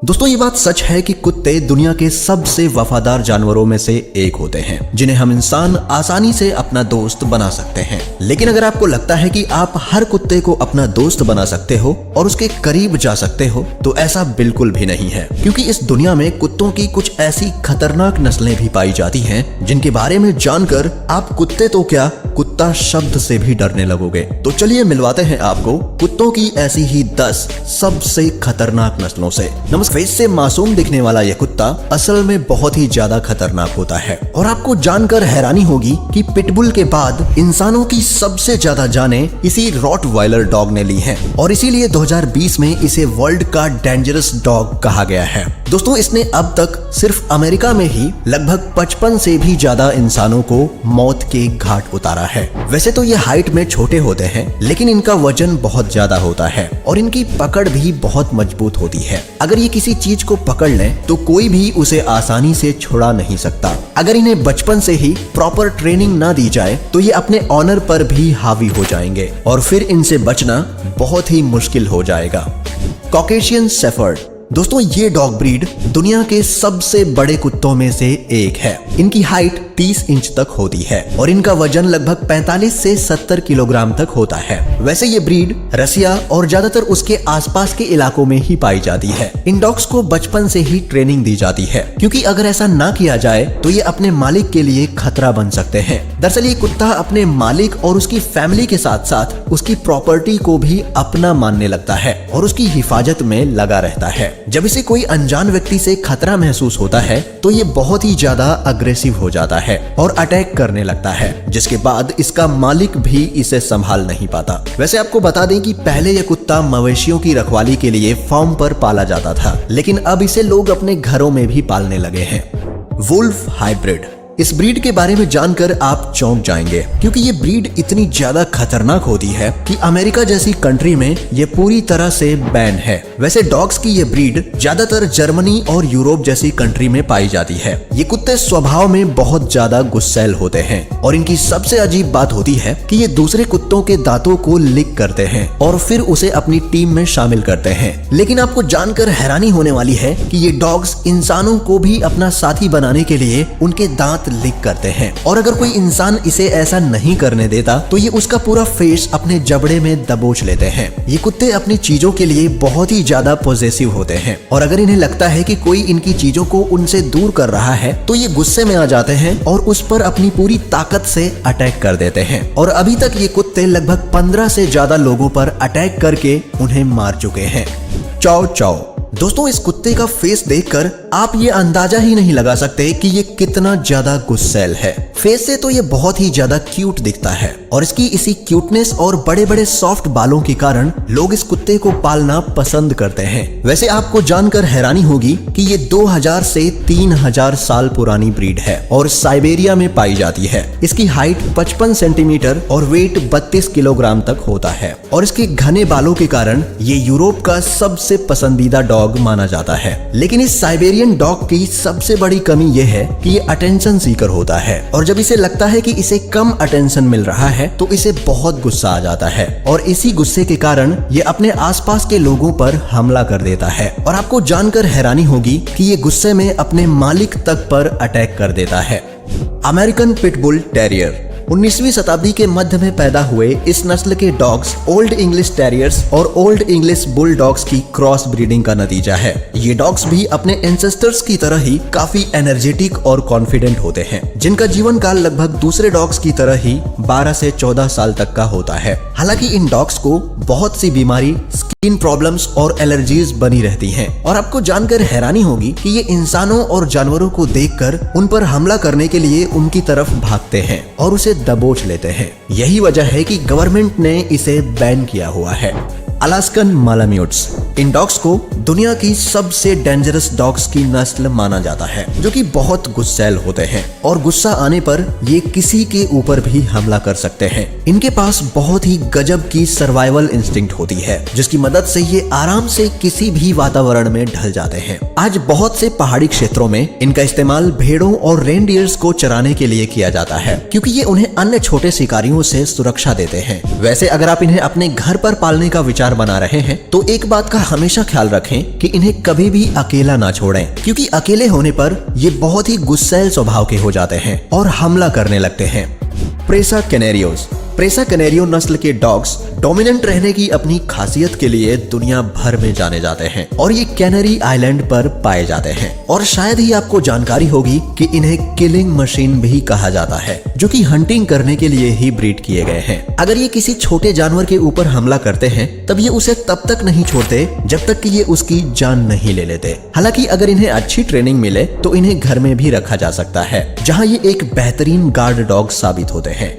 दोस्तों ये बात सच है कि कुत्ते दुनिया के सबसे वफादार जानवरों में से एक होते हैं जिन्हें हम इंसान आसानी से अपना दोस्त बना सकते हैं। लेकिन अगर आपको लगता है कि आप हर कुत्ते को अपना दोस्त बना सकते हो और उसके करीब जा सकते हो तो ऐसा बिल्कुल भी नहीं है, क्योंकि इस दुनिया में कुत्तों की कुछ ऐसी खतरनाक नस्लें भी पाई जाती हैं जिनके बारे में जानकर आप कुत्ते तो क्या कुत्ता शब्द से भी डरने लगोगे। तो चलिए मिलवाते हैं आपको कुत्तों की ऐसी ही 10 सबसे खतरनाक नस्लों से। फेस से मासूम दिखने वाला यह कुत्ता असल में बहुत ही ज्यादा खतरनाक होता है और आपको जानकर हैरानी होगी कि पिटबुल के बाद इंसानों की सबसे ज्यादा जानें इसी रॉटवाइलर डॉग ने ली हैं और इसीलिए 2020 में इसे वर्ल्ड का डेंजरस डॉग कहा गया है। दोस्तों इसने अब तक सिर्फ अमेरिका में ही लगभग 55 से भी ज्यादा इंसानों को मौत के घाट उतारा है। वैसे तो ये हाइट में छोटे होते हैं लेकिन इनका वजन बहुत ज्यादा होता है और इनकी पकड़ भी बहुत मजबूत होती है। अगर ये किसी चीज को पकड़ लें तो कोई भी उसे आसानी से छुड़ा नहीं सकता। अगर इन्हें बचपन से ही प्रॉपर ट्रेनिंग ना दी जाए तो ये अपने ऑनर पर भी हावी हो जाएंगे और फिर इनसे बचना बहुत ही मुश्किल हो जाएगा। Caucasian shepherd. दोस्तों ये डॉग ब्रीड दुनिया के सबसे बड़े कुत्तों में से एक है। इनकी हाइट 30 इंच तक होती है और इनका वजन लगभग 45 से 70 किलोग्राम तक होता है। वैसे ये ब्रीड रसिया और ज्यादातर उसके आसपास के इलाकों में ही पाई जाती है। इन डॉग्स को बचपन से ही ट्रेनिंग दी जाती है क्योंकि अगर ऐसा ना किया जाए तो ये अपने मालिक के लिए खतरा बन सकते हैं। दरअसल ये कुत्ता अपने मालिक और उसकी फैमिली के साथ साथ उसकी प्रॉपर्टी को भी अपना मानने लगता है और उसकी हिफाजत में लगा रहता है। जब इसे कोई अनजान व्यक्ति से खतरा महसूस होता है तो ये बहुत ही ज्यादा अग्रेसिव हो जाता है और अटैक करने लगता है, जिसके बाद इसका मालिक भी इसे संभाल नहीं पाता। वैसे आपको बता दें कि पहले यह कुत्ता मवेशियों की रखवाली के लिए फार्म पर पाला जाता था, लेकिन अब इसे लोग अपने घरों में भी पालने लगे हैं। Wolf hybrid. इस ब्रीड के बारे में जानकर आप चौंक जाएंगे क्योंकि ये ब्रीड इतनी ज्यादा खतरनाक होती है कि अमेरिका जैसी कंट्री में ये पूरी तरह से बैन है। वैसे डॉग्स की ये ब्रीड ज्यादातर जर्मनी और यूरोप जैसी कंट्री में पाई जाती है। ये कुत्ते स्वभाव में बहुत ज्यादा गुस्सैल होते हैं और इनकी सबसे अजीब बात होती है कि ये दूसरे कुत्तों के दांतों को लिक करते हैं और फिर उसे अपनी टीम में शामिल करते हैं। लेकिन आपको जानकर हैरानी होने वाली है कि ये डॉग्स इंसानों को भी अपना साथी बनाने के लिए उनके दांत लीक करते हैं और अगर कोई इंसान इसे ऐसा नहीं करने देता तो ये उसका पूरा फेस अपने जबड़े में दबोच लेते हैं। ये कुत्ते अपनी चीजों के लिए बहुत ही ज्यादा पॉजेसिव होते हैं और अगर इन्हें लगता है कि कोई इनकी चीजों को उनसे दूर कर रहा है तो ये गुस्से में आ जाते हैं और उस पर अपनी पूरी ताकत से अटैक कर देते हैं। और अभी तक ये कुत्ते लगभग 15 से ज्यादा लोगों पर अटैक करके उन्हें मार चुके हैं। चाओ चाओ। दोस्तों इस कुत्ते का फेस देखकर आप ये अंदाजा ही नहीं लगा सकते कि ये कितना ज्यादा गुस्सैल है। फेस से तो ये बहुत ही ज्यादा क्यूट दिखता है और इसकी इसी क्यूटनेस और बड़े बड़े सॉफ्ट बालों के कारण लोग इस कुत्ते को पालना पसंद करते हैं। वैसे आपको जानकर हैरानी होगी कि ये 2000 से 3000 साल पुरानी ब्रीड है और साइबेरिया में पाई जाती है। इसकी हाइट 55 सेंटीमीटर और वेट 32 किलोग्राम तक होता है और इसके घने बालों के कारण ये यूरोप का सबसे पसंदीदा डॉग माना जाता है। लेकिन इस साइबेरियन डॉग की सबसे बड़ी कमी यह है कि ये अटेंशन सीकर होता है और जब इसे लगता है कि इसे कम अटेंशन मिल रहा है तो इसे बहुत गुस्सा आ जाता है और इसी गुस्से के कारण ये अपने आसपास के लोगों पर हमला कर देता है। और आपको जानकर हैरानी होगी कि ये गुस्से में अपने मालिक तक पर अटैक कर देता है। American pitbull terrier. 19वीं शताब्दी के मध्य में पैदा हुए इस नस्ल के डॉग्स ओल्ड इंग्लिश टेरियर्स और ओल्ड इंग्लिश बुल डॉग्स की क्रॉस ब्रीडिंग का नतीजा है। ये डॉग्स भी अपने एंसेस्टर्स की तरह ही काफी एनर्जेटिक और कॉन्फिडेंट होते हैं, जिनका जीवन काल लगभग दूसरे डॉग्स की तरह ही 12 से 14 साल तक का होता है। हालांकि इन डॉग्स को बहुत सी बीमारी, स्किन प्रॉब्लम्स और एलर्जीज बनी रहती हैं और आपको जानकर हैरानी होगी कि ये इंसानों और जानवरों को देखकर उन पर हमला करने के लिए उनकी तरफ भागते हैं और उसे दबोच लेते हैं। यही वजह है कि गवर्नमेंट ने इसे बैन किया हुआ है। अलास्कन मालाम्यूट्स। इन डॉग्स को दुनिया की सबसे डेंजरस डॉग्स की नस्ल माना जाता है, जो कि बहुत गुस्सैल होते हैं और गुस्सा आने पर ये किसी के ऊपर भी हमला कर सकते हैं। इनके पास बहुत ही गजब की सर्वाइवल इंस्टिंक्ट होती है, जिसकी मदद से ये आराम से किसी भी वातावरण में ढल जाते हैं। आज बहुत से पहाड़ी क्षेत्रों में इनका इस्तेमाल भेड़ों और रेनडियर्स को चराने के लिए किया जाता है, क्योंकि ये उन्हें अन्य छोटे शिकारियों से सुरक्षा देते हैं। वैसे अगर आप इन्हें अपने घर पर पालने का विचार प्यार बना रहे हैं तो एक बात का हमेशा ख्याल रखें कि इन्हें कभी भी अकेला ना छोड़ें, क्योंकि अकेले होने पर ये बहुत ही गुस्सैल स्वभाव के हो जाते हैं और हमला करने लगते हैं। प्रेसा कैनेरियोस। प्रेसा कैनेरियो नस्ल के डॉग्स डोमिनेंट रहने की अपनी खासियत के लिए दुनिया भर में जाने जाते हैं और ये कैनरी आइलैंड पर पाए जाते हैं। और शायद ही आपको जानकारी होगी कि इन्हें किलिंग मशीन भी कहा जाता है, जो कि हंटिंग करने के लिए ही ब्रीड किए गए हैं। अगर ये किसी छोटे जानवर के ऊपर हमला करते हैं तब ये उसे तब तक नहीं छोड़ते जब तक कि ये उसकी जान नहीं ले लेते। हालांकि अगर इन्हें अच्छी ट्रेनिंग मिले तो इन्हें घर में भी रखा जा सकता है, जहाँ ये एक बेहतरीन गार्ड डॉग साबित होते हैं।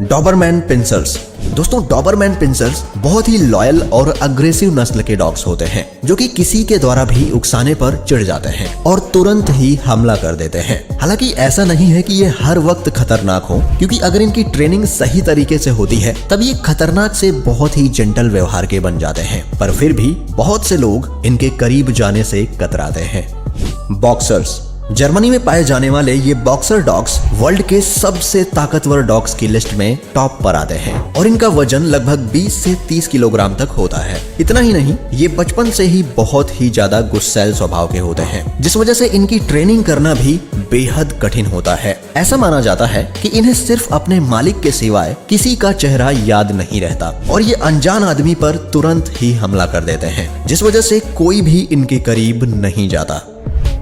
Doberman pinschers. दोस्तों, डॉबरमैन पिंसर्स बहुत ही लॉयल और अग्रेसिव नस्ल के डॉग्स होते हैं, जो कि किसी के द्वारा भी उकसाने पर चिढ़ जाते हैं और तुरंत ही हमला कर देते हैं। हालांकि ऐसा नहीं है कि ये हर वक्त खतरनाक हो, क्योंकि अगर इनकी ट्रेनिंग सही तरीके से होती है तब ये खतरनाक से बहुत ही जेंटल व्यवहार के बन जाते हैं, पर फिर भी बहुत से लोग इनके करीब जाने से कतराते हैं। बॉक्सर्स। जर्मनी में पाए जाने वाले ये बॉक्सर डॉग्स वर्ल्ड के सबसे ताकतवर डॉग्स की लिस्ट में टॉप पर आते हैं और इनका वजन लगभग 20 से 30 किलोग्राम तक होता है। इतना ही नहीं, ये बचपन से ही बहुत ही ज्यादा गुस्सैल स्वभाव के होते हैं, जिस वजह से इनकी ट्रेनिंग करना भी बेहद कठिन होता है। ऐसा माना जाता है कि इन्हें सिर्फ अपने मालिक के सिवाय किसी का चेहरा याद नहीं रहता और ये अनजान आदमी पर तुरंत ही हमला कर देते हैं, जिस वजह से कोई भी इनके करीब नहीं जाता।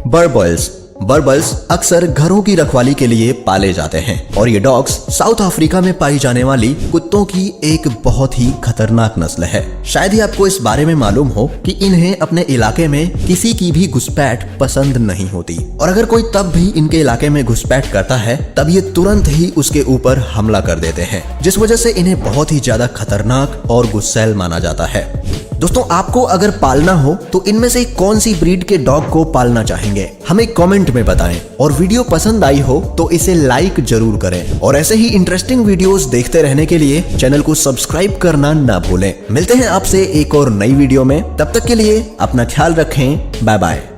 बर्बल्स। बर्बल्स अक्सर घरों की रखवाली के लिए पाले जाते हैं और ये डॉग्स साउथ अफ्रीका में पाई जाने वाली कुत्तों की एक बहुत ही खतरनाक नस्ल है। शायद ही आपको इस बारे में मालूम हो कि इन्हें अपने इलाके में किसी की भी घुसपैठ पसंद नहीं होती और अगर कोई तब भी इनके इलाके में घुसपैठ करता है तब ये तुरंत ही उसके ऊपर हमला कर देते हैं, जिस वजह से इन्हें बहुत ही ज्यादा खतरनाक और गुस्सैल माना जाता है। दोस्तों, आपको अगर पालना हो तो इनमें से कौन सी ब्रीड के डॉग को पालना चाहेंगे, हमें कमेंट में बताएं। और वीडियो पसंद आई हो तो इसे लाइक जरूर करें और ऐसे ही इंटरेस्टिंग वीडियोस देखते रहने के लिए चैनल को सब्सक्राइब करना ना भूलें। मिलते हैं आपसे एक और नई वीडियो में, तब तक के लिए अपना ख्याल रखें। Bye bye.